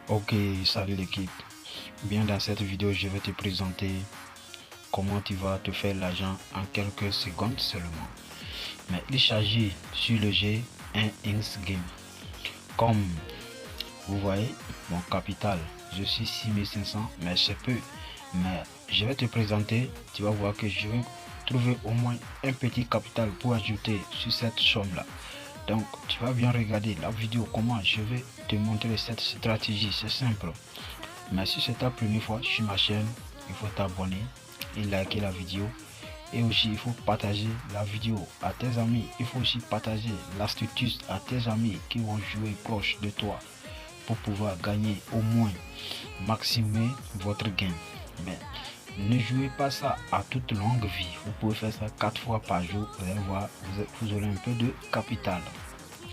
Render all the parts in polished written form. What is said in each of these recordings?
Ok, salut l'équipe. Bien, dans cette vidéo, je vais te présenter comment tu vas te faire l'argent en quelques secondes seulement. Mais il s'agit sur le jeu 1x Game. Comme vous voyez, mon capital, je suis 6500, mais c'est peu. Mais je vais te présenter, tu vas voir que je vais trouver au moins un petit capital pour ajouter sur cette somme-là. Donc tu vas bien regarder la vidéo comment je vais te montrer cette stratégie. C'est simple, mais si c'est ta première fois sur ma chaîne, il faut t'abonner et liker la vidéo, et aussi il faut partager la vidéo à tes amis. Il faut aussi partager l'astuce à tes amis qui vont jouer proche de toi pour pouvoir gagner au moins maximiser votre gain. Mais ne jouez pas ça à toute longue vie. Vous pouvez faire ça 4 fois par jour. Vous allez voir, vous aurez un peu de capital.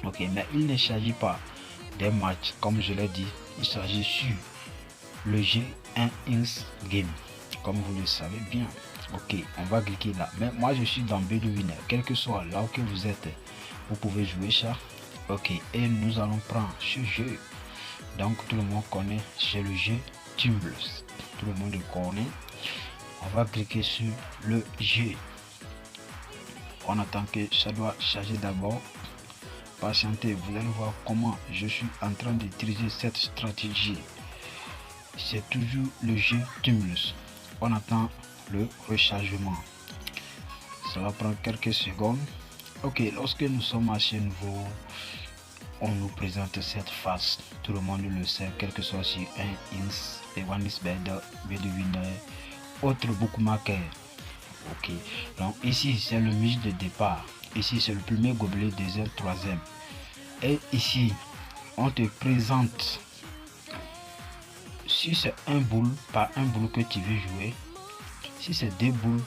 Ok, mais il ne s'agit pas des matchs comme je l'ai dit. Il s'agit sur le jeu 1x Game, comme vous le savez bien. Ok, on va cliquer là. Mais moi je suis dans BD Winner. Quel que soit là où vous êtes, vous pouvez jouer ça. Ok, et nous allons prendre ce jeu. Donc tout le monde connaît, c'est le jeu Tumblr. Tout le monde le connaît. On va cliquer sur le jeu. On attend que ça doit charger d'abord. Patientez, vous allez voir comment je suis en train d'utiliser cette stratégie. C'est toujours le jeu Tumblr. On attend le rechargement. Ça va prendre quelques secondes. Ok, lorsque nous sommes à ce niveau, on nous présente cette face. Tout le monde le sait, quel que soit sur 1x et 1x BD Winner, autre bookmaker. Ok, donc ici c'est le match de départ. Ici c'est le premier gobelet, deuxième, troisième. Et ici on te présente si c'est un boule, par un boule que tu veux jouer. Si c'est deux boules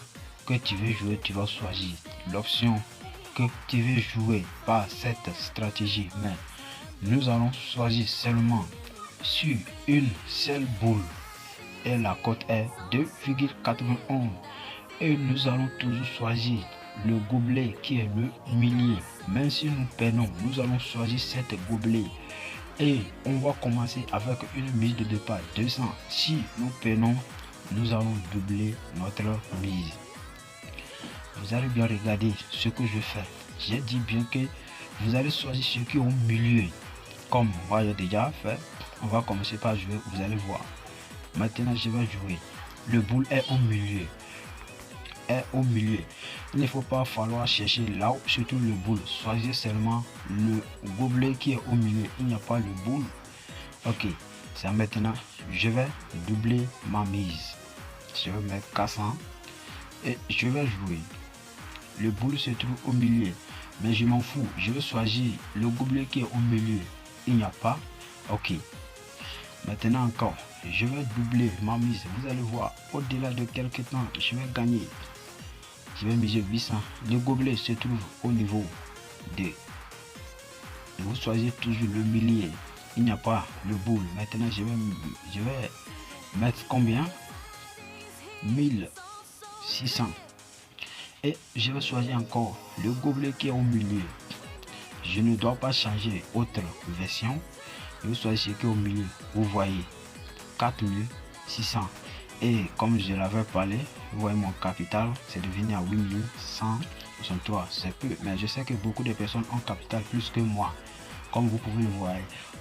que tu veux jouer, tu vas choisir l'option que tu veux jouer par cette stratégie. Mais nous allons choisir seulement sur une seule boule et la cote est 2,91. Et nous allons toujours choisir le gobelet qui est le milieu. Même si nous perdons, nous allons choisir cette gobelet. Et on va commencer avec une mise de départ 200. Si nous perdons, nous allons doubler notre mise. Vous allez bien regarder ce que je fais. J'ai dit bien que vous allez choisir ce qui est au milieu. Comme moi j'ai déjà fait, on va commencer par jouer. Vous allez voir. Maintenant je vais jouer. Le boule est au milieu. Il ne faut pas falloir chercher là où surtout le boule. Choisissez seulement le gobelet qui est au milieu. Il n'y a pas le boule. Ok, c'est maintenant. Je vais doubler ma mise. Je vais mettre 400 et je vais jouer. Le boule se trouve au milieu, mais je m'en fous. Je vais choisir le gobelet qui est au milieu. Il n'y a pas. Ok. Maintenant encore, je vais doubler ma mise. Vous allez voir, au-delà de quelques temps, je vais gagner. Je vais miser 800. Le gobelet se trouve au niveau 2. Vous choisissez toujours le milieu. Il n'y a pas le boule. Maintenant, je vais mettre combien? 1600. Et je vais choisir encore le gobelet qui est au milieu. Je ne dois pas changer autre version. Je vais choisir ce qui est au milieu. Vous voyez, 4600. Et comme je l'avais parlé, vous voyez mon capital, c'est devenu à 8163. C'est peu, mais je sais que beaucoup de personnes ont capital plus que moi. Comme vous pouvez le voir,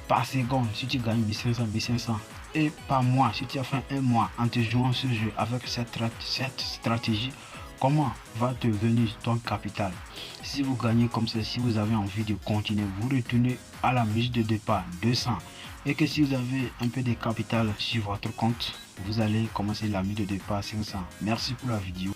par seconde, si tu gagnes 1500, et par mois, si tu as fait un mois en te jouant ce jeu avec cette stratégie, comment va te venir ton capital? Si vous gagnez comme ça, si vous avez envie de continuer, vous retournez à la mise de départ 200. Et que si vous avez un peu de capital sur votre compte, vous allez commencer la mise de départ 500. Merci pour la vidéo.